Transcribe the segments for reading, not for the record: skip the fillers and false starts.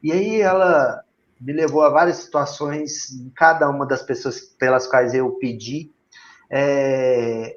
E aí ela me levou a várias situações, cada uma das pessoas pelas quais eu pedi.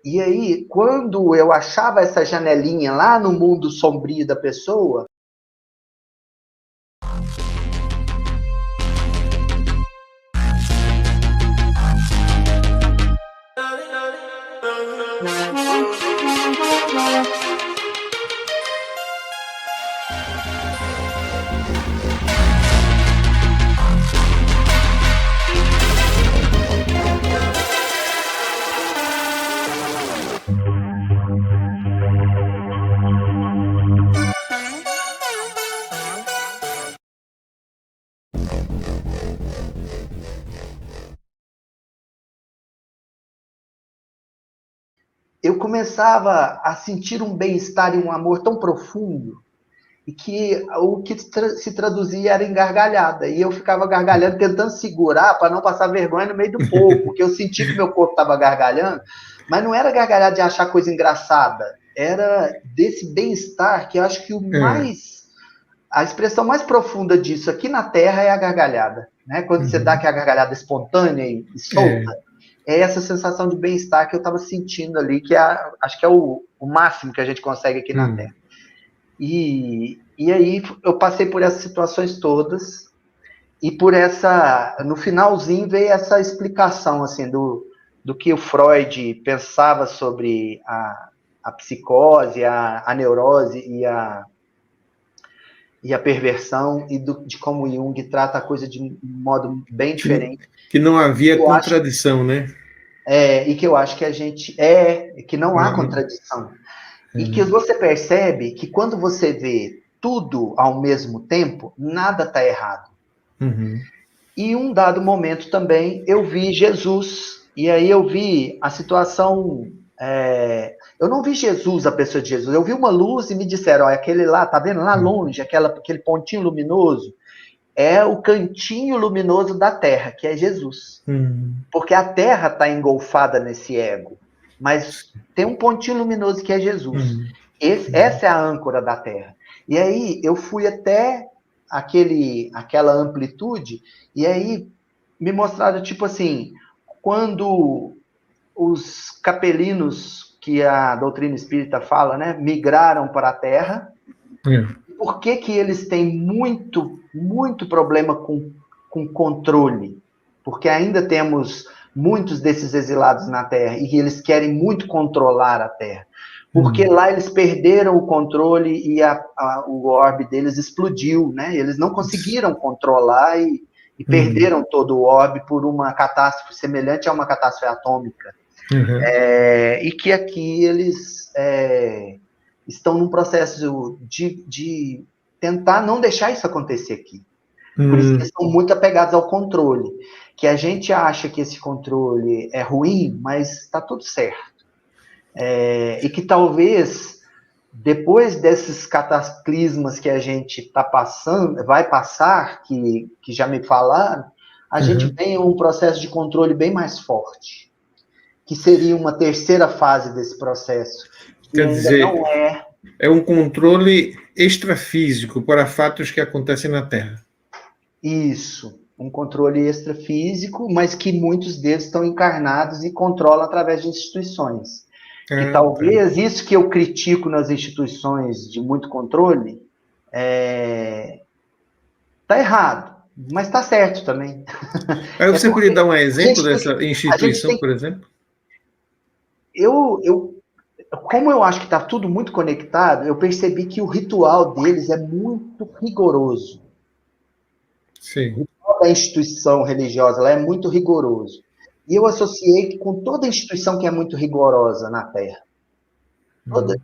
E aí, quando eu achava essa janelinha lá no mundo sombrio da pessoa, eu começava a sentir um bem-estar e um amor tão profundo, e que o que se traduzia era em gargalhada. E eu ficava gargalhando, tentando segurar para não passar vergonha no meio do povo, porque eu sentia que meu corpo estava gargalhando, mas não era gargalhada de achar coisa engraçada, era desse bem-estar que eu acho que a expressão mais profunda disso aqui na Terra é a gargalhada. Né? Quando você dá aquela gargalhada espontânea e solta, é essa sensação de bem-estar que eu estava sentindo ali, que acho que é o máximo que a gente consegue aqui na Terra. E aí eu passei por essas situações todas, e no finalzinho veio essa explicação assim, do que o Freud pensava sobre a psicose, a neurose e a perversão, e de como Jung trata a coisa de um modo bem diferente. Que não havia contradição, né? E que eu acho que a gente que não há contradição. E que você percebe que quando você vê tudo ao mesmo tempo, nada está errado. E um dado momento também, eu vi Jesus, e aí eu vi a situação... eu não vi Jesus, a pessoa de Jesus, eu vi uma luz e me disseram, olha, aquele lá, tá vendo lá longe, aquele pontinho luminoso, é o cantinho luminoso da Terra, que é Jesus. Porque a Terra está engolfada nesse ego, mas tem um pontinho luminoso que é Jesus. Essa é a âncora da Terra. E aí eu fui até aquela amplitude, e aí me mostraram, tipo assim, quando os capelinos, que a doutrina espírita fala, né, migraram para a Terra, por que eles têm muito, muito problema com controle? Porque ainda temos muitos desses exilados na Terra, e eles querem muito controlar a Terra. Porque lá eles perderam o controle e o orbe deles explodiu, né? Eles não conseguiram controlar e perderam todo o orbe por uma catástrofe semelhante a uma catástrofe atômica. E que aqui eles estão num processo de tentar não deixar isso acontecer aqui. Por isso que eles são muito apegados ao controle. Que a gente acha que esse controle é ruim, mas está tudo certo. E que talvez, depois desses cataclismas que a gente vai passar, que já me falaram, a gente tem um processo de controle bem mais forte, que seria uma terceira fase desse processo. Quer dizer, não é um controle extrafísico para fatos que acontecem na Terra. Isso, um controle extrafísico, mas que muitos deles estão encarnados e controlam através de instituições. Que talvez isso que eu critico nas instituições de muito controle está errado, mas está certo também. Aí você poderia dar um exemplo dessa instituição, por exemplo? Como eu acho que está tudo muito conectado, eu percebi que o ritual deles é muito rigoroso. Sim. O ritual da instituição religiosa ela é muito rigoroso. E eu associei com toda instituição que é muito rigorosa na Terra. Todo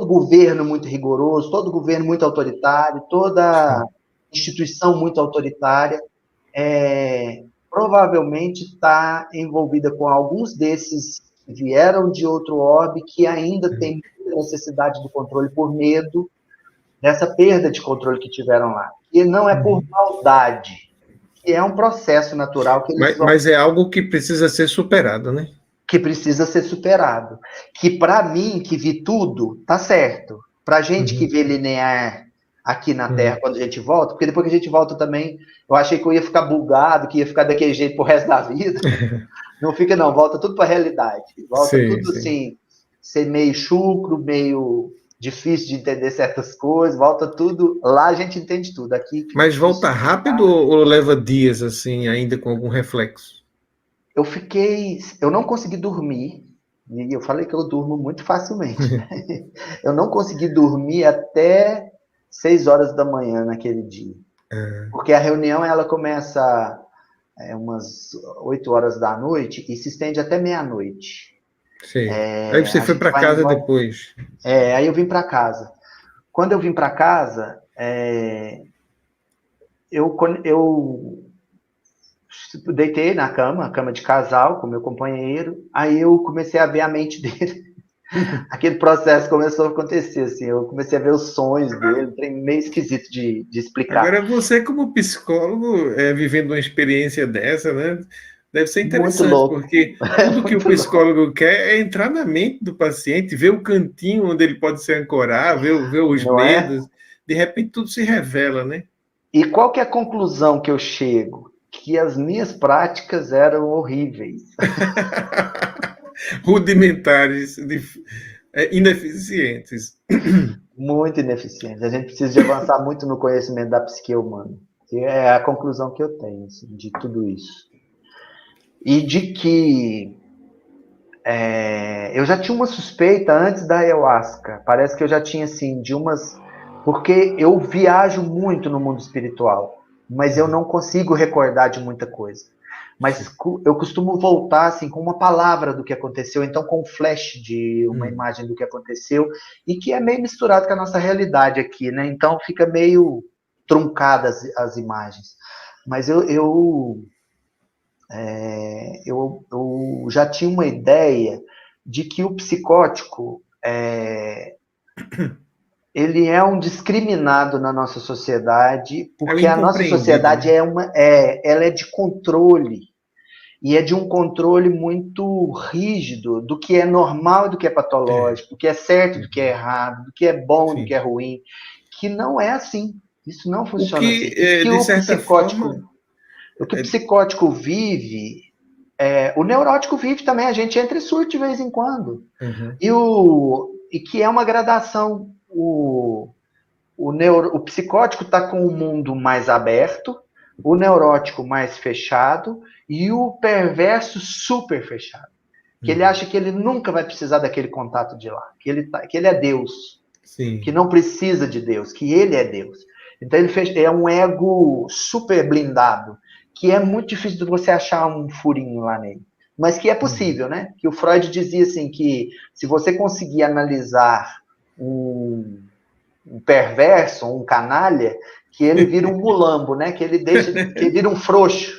governo muito rigoroso, todo governo muito autoritário, toda instituição muito autoritária, provavelmente está envolvida com alguns desses que vieram de outro orbe, que ainda tem muita necessidade do controle por medo dessa perda de controle que tiveram lá. E não é por maldade, que é um processo natural que eles mas é algo que precisa ser superado, né? Que precisa ser superado. Que para mim, que vi tudo, tá certo. Para gente que vê linear aqui na Terra quando a gente volta, porque depois que a gente volta também, eu achei que eu ia ficar bugado, que ia ficar daquele jeito pro resto da vida. Não fica não, volta tudo para a realidade. Volta tudo assim, ser meio chucro, meio difícil de entender certas coisas, volta tudo, lá a gente entende tudo. Aqui. Mas volta rápido ou leva dias assim, ainda com algum reflexo? Eu não consegui dormir, e eu falei que eu durmo muito facilmente. Eu não consegui dormir até 6 horas da manhã naquele dia. Porque a reunião ela começa umas 8 horas da noite e se estende até meia-noite. Aí você foi para casa depois. Aí eu vim para casa. Quando eu vim para casa, eu deitei na cama de casal com meu companheiro, aí eu comecei a ver a mente dele. Aquele processo começou a acontecer, assim, eu comecei a ver os sonhos dele, meio esquisito de explicar. Agora, você como psicólogo, vivendo uma experiência dessa, né, deve ser interessante, porque tudo que o psicólogo quer é entrar na mente do paciente, ver o cantinho onde ele pode se ancorar, ver os medos, de repente tudo se revela, né? E qual que é a conclusão que eu chego? Que as minhas práticas eram horríveis. Rudimentares, ineficientes. Muito ineficientes. A gente precisa de avançar muito no conhecimento da psique humana. É a conclusão que eu tenho assim, de tudo isso. E de que eu já tinha uma suspeita antes da ayahuasca. Parece que eu já tinha, assim, porque eu viajo muito no mundo espiritual, mas eu não consigo recordar de muita coisa. Mas eu costumo voltar assim com uma palavra do que aconteceu, então com um flash de uma imagem do que aconteceu, e que é meio misturado com a nossa realidade aqui, né? Então fica meio truncadas as imagens. Mas eu já tinha uma ideia de que o psicótico ele é um discriminado na nossa sociedade, porque a nossa sociedade ela é de controle, e é de um controle muito rígido do que é normal e do que é patológico, do que é certo, do que é errado, do que é bom e do que é ruim, que não é assim. Isso não funciona assim. O que o psicótico vive, o neurótico vive também, a gente entra e surta de vez em quando. E que é uma gradação. O psicótico está com o mundo mais aberto, o neurótico mais fechado e o perverso super fechado. Que ele acha que ele nunca vai precisar daquele contato de lá, que ele é Deus, que não precisa de Deus, que ele é Deus. Então ele é um ego super blindado, que é muito difícil de você achar um furinho lá nele. Mas que é possível, né? Que o Freud dizia assim, que se você conseguir analisar um perverso, um canalha, que ele vira um mulambo, né? Que ele vira um frouxo.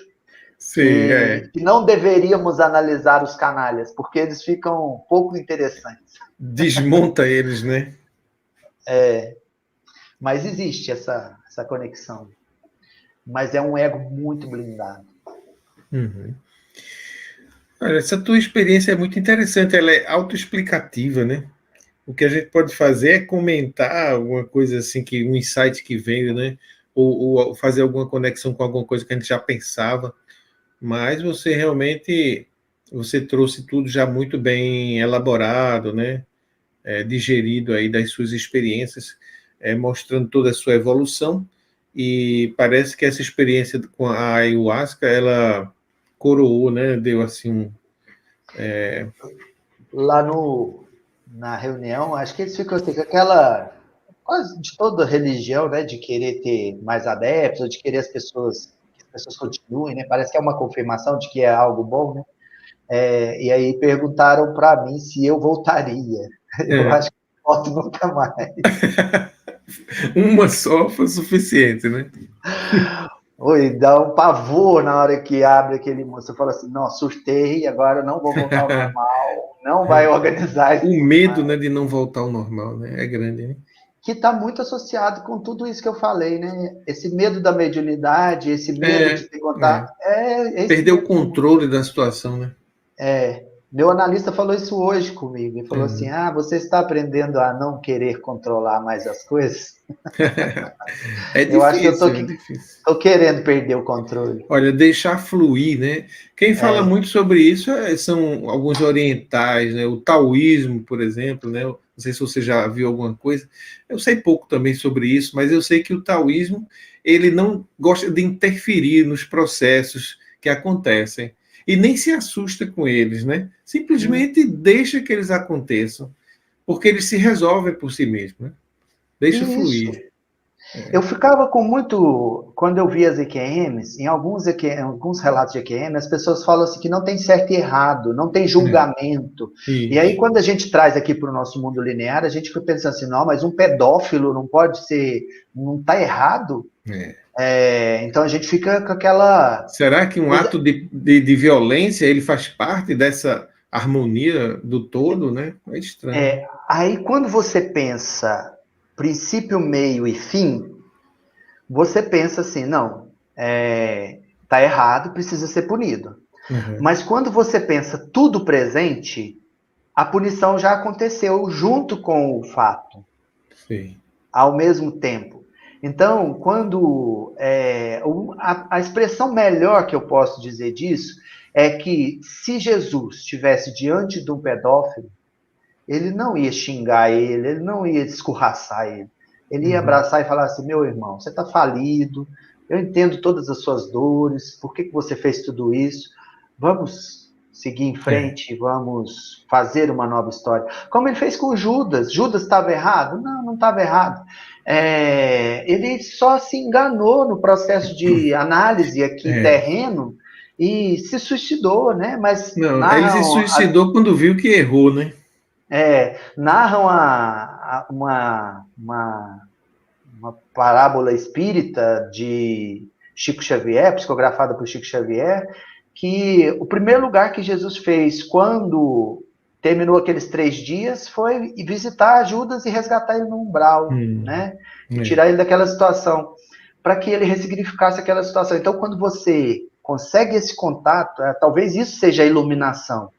Que não deveríamos analisar os canalhas, porque eles ficam pouco interessantes. Desmonta eles, né? Mas existe essa conexão. Mas é um ego muito blindado. Olha, essa tua experiência é muito interessante, ela é autoexplicativa, né? O que a gente pode fazer é comentar alguma coisa assim, um insight que veio, né? Ou fazer alguma conexão com alguma coisa que a gente já pensava, mas você realmente trouxe tudo já muito bem elaborado, né? Digerido aí das suas experiências, mostrando toda a sua evolução, e parece que essa experiência com a ayahuasca, ela coroou, né? Deu assim Lá na reunião, acho que eles ficam assim, com aquela quase de toda religião, né, de querer ter mais adeptos, de querer que as pessoas continuem, né? Parece que é uma confirmação de que é algo bom, né? E aí perguntaram para mim se eu voltaria. Eu acho que não volto nunca mais. Uma só foi suficiente, né? Oi, dá um pavor na hora que abre aquele moço. Você fala assim, não, surtei, agora não vou voltar ao normal, não vai organizar isso. O medo, né, de não voltar ao normal, né? É grande, né? Que está muito associado com tudo isso que eu falei, né? Esse medo da mediunidade, esse medo de ter contato. Perder o controle da situação, né? Meu analista falou isso hoje comigo. Ele falou assim: você está aprendendo a não querer controlar mais as coisas? É Eu acho que eu difícil, é difícil. tô querendo perder o controle. Olha, deixar fluir, né? Quem fala muito sobre isso são alguns orientais, né? O taoísmo, por exemplo, né? Não sei se você já viu alguma coisa. Eu sei pouco também sobre isso, mas eu sei que o taoísmo ele não gosta de interferir nos processos que acontecem e nem se assusta com eles, né? Simplesmente deixa que eles aconteçam, porque eles se resolvem por si mesmos, né? Deixa Isso. fluir. Eu ficava com muito. Quando eu vi as EQMs, em alguns relatos de EQM, as pessoas falam assim que não tem certo e errado, não tem julgamento. E aí, Isso. quando a gente traz aqui para o nosso mundo linear, a gente fica pensando assim: não, mas um pedófilo não pode ser. Não está errado? Então a gente fica com aquela. Será que um ato de violência ele faz parte dessa harmonia do todo, né? É estranho. Aí, quando você pensa princípio, meio e fim, você pensa assim, não, tá errado, precisa ser punido. Uhum. Mas quando você pensa tudo presente, a punição já aconteceu junto com o fato, Sim. ao mesmo tempo. Então, quando a expressão melhor que eu posso dizer disso é que se Jesus estivesse diante de um pedófilo, ele não ia xingar ele não ia escorraçar ele. Ele ia abraçar e falar assim: meu irmão, você está falido, eu entendo todas as suas dores, por que você fez tudo isso? Vamos seguir em frente, vamos fazer uma nova história. Como ele fez com Judas. Judas estava errado? Não, não estava errado. Ele só se enganou no processo de análise aqui terreno e se suicidou, né? Mas Não, ele se narram suicidou quando viu que errou, né? narram uma parábola espírita de Chico Xavier, psicografada por Chico Xavier, que o primeiro lugar que Jesus fez quando terminou aqueles 3 dias foi visitar Judas e resgatar ele no umbral, né? E tirar ele daquela situação, para que ele ressignificasse aquela situação. Então, quando você consegue esse contato, talvez isso seja a iluminação.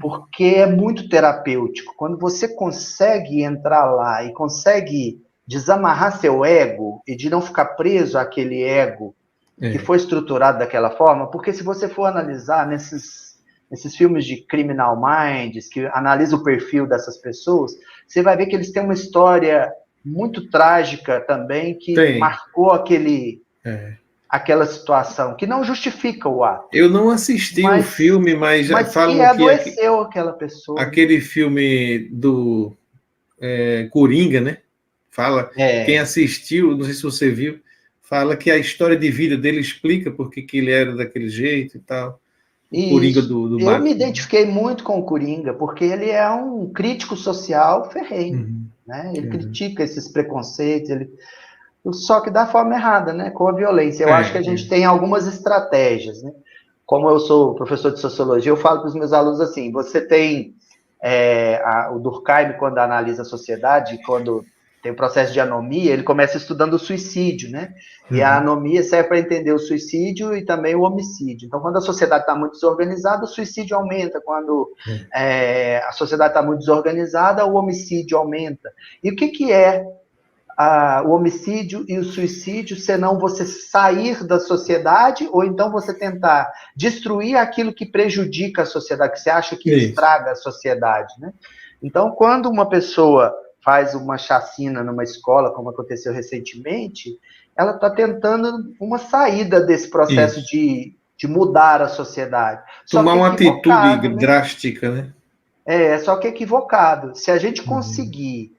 Porque é muito terapêutico. Quando você consegue entrar lá e consegue desamarrar seu ego e de não ficar preso àquele ego que foi estruturado daquela forma, porque se você for analisar nesses filmes de Criminal Minds, que analisa o perfil dessas pessoas, você vai ver que eles têm uma história muito trágica também, que marcou aquela situação, que não justifica o ato. Eu não assisti o filme, mas falam que adoeceu aquela pessoa. Aquele filme do Coringa, né? Fala, quem assistiu, não sei se você viu, fala que a história de vida dele explica por que ele era daquele jeito e tal. O Coringa do Batman. Eu me identifiquei muito com o Coringa, porque ele é um crítico social ferrenho. Né? Ele critica esses preconceitos, só que da forma errada, né? Com a violência. Eu acho que a gente tem algumas estratégias. Né? Como eu sou professor de sociologia, eu falo para os meus alunos assim: você tem o Durkheim, quando analisa a sociedade, quando tem o processo de anomia, ele começa estudando o suicídio, né? E a anomia serve para entender o suicídio e também o homicídio. Então, quando a sociedade está muito desorganizada, o suicídio aumenta. Quando a sociedade está muito desorganizada, o homicídio aumenta. E o que é o homicídio e o suicídio, senão você sair da sociedade ou então você tentar destruir aquilo que prejudica a sociedade, que você acha que estraga a sociedade, né? Então, quando uma pessoa faz uma chacina numa escola, como aconteceu recentemente, ela está tentando uma saída desse processo de mudar a sociedade. Tomar uma atitude drástica, né? Só que é equivocado. Se a gente conseguir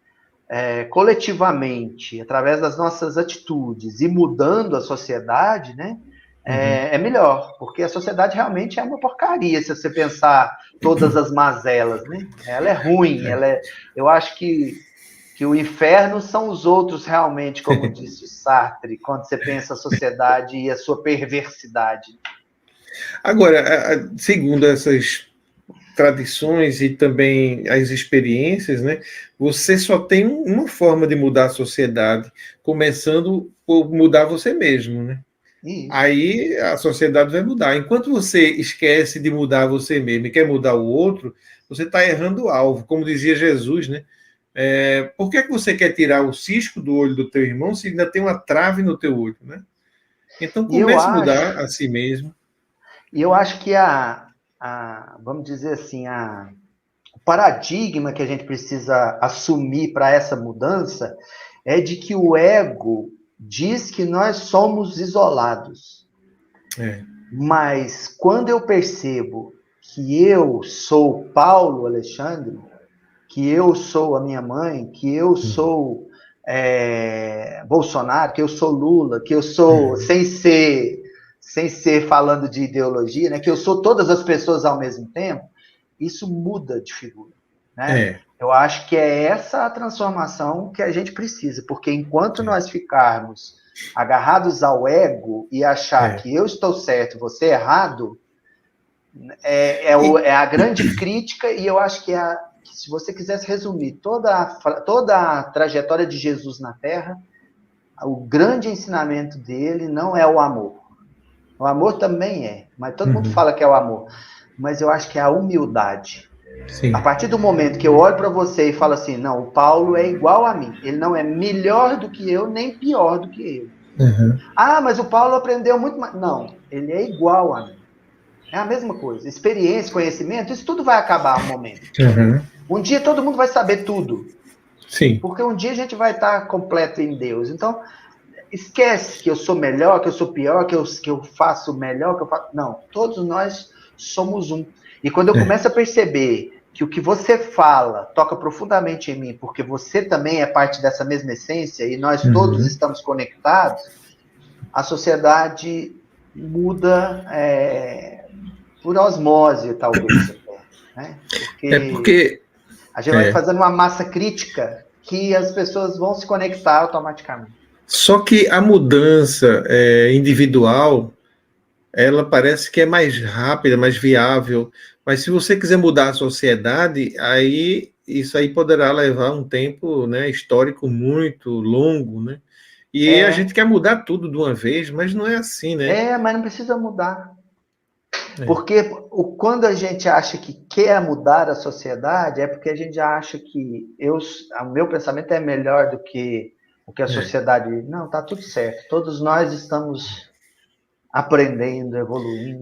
coletivamente, através das nossas atitudes, e mudando a sociedade, né, é melhor, porque a sociedade realmente é uma porcaria, se você pensar todas as mazelas, né? Ela é ruim, eu acho que o inferno são os outros realmente, como disse Sartre, quando você pensa a sociedade e a sua perversidade. Agora, segundo essas tradições e também as experiências, né? Você só tem uma forma de mudar a sociedade, começando por mudar você mesmo, né? Isso. Aí a sociedade vai mudar. Enquanto você esquece de mudar você mesmo e quer mudar o outro, você está errando o alvo. Como dizia Jesus, né? Por que você quer tirar o cisco do olho do teu irmão se ainda tem uma trave no teu olho, né? Então E eu comece a acho, mudar a si mesmo. e eu acho que vamos dizer assim, o paradigma que a gente precisa assumir para essa mudança é de que o ego diz que nós somos isolados. Mas quando eu percebo que eu sou Paulo Alexandre, que eu sou a minha mãe, que eu sou Bolsonaro, que eu sou Lula, que eu sou, sem ser falando de ideologia, né, que eu sou todas as pessoas ao mesmo tempo, isso muda de figura. Né? Eu acho que é essa a transformação que a gente precisa, porque enquanto nós ficarmos agarrados ao ego e achar que eu estou certo, você errado, é a grande crítica, e eu acho que se você quisesse resumir toda a trajetória de Jesus na Terra, o grande ensinamento dele não é o amor. O amor também mas todo mundo fala que é o amor. Mas eu acho que é a humildade. Sim. A partir do momento que eu olho para você e falo assim, não, o Paulo é igual a mim. Ele não é melhor do que eu, nem pior do que eu. Mas o Paulo aprendeu muito mais. Não, ele é igual a mim. É a mesma coisa. Experiência, conhecimento, isso tudo vai acabar um momento. Um dia todo mundo vai saber tudo. Sim. Porque um dia a gente vai estar completo em Deus. Então, esquece que eu sou melhor, que eu sou pior, que eu faço melhor, que eu faço... Não, todos nós somos um. E quando eu começo a perceber que o que você fala toca profundamente em mim, porque você também é parte dessa mesma essência e nós todos estamos conectados, a sociedade muda por osmose, talvez. Né? Porque a gente vai fazendo uma massa crítica que as pessoas vão se conectar automaticamente. Só que a mudança individual, ela parece que é mais rápida, mais viável, mas se você quiser mudar a sociedade, aí isso aí poderá levar um tempo, né, histórico muito longo, né? E a gente quer mudar tudo de uma vez, mas não é assim, né? Mas não precisa mudar. Porque quando a gente acha que quer mudar a sociedade, é porque a gente acha que o meu pensamento é melhor do que o que a sociedade... Não, tá tudo certo. Todos nós estamos aprendendo, evoluindo.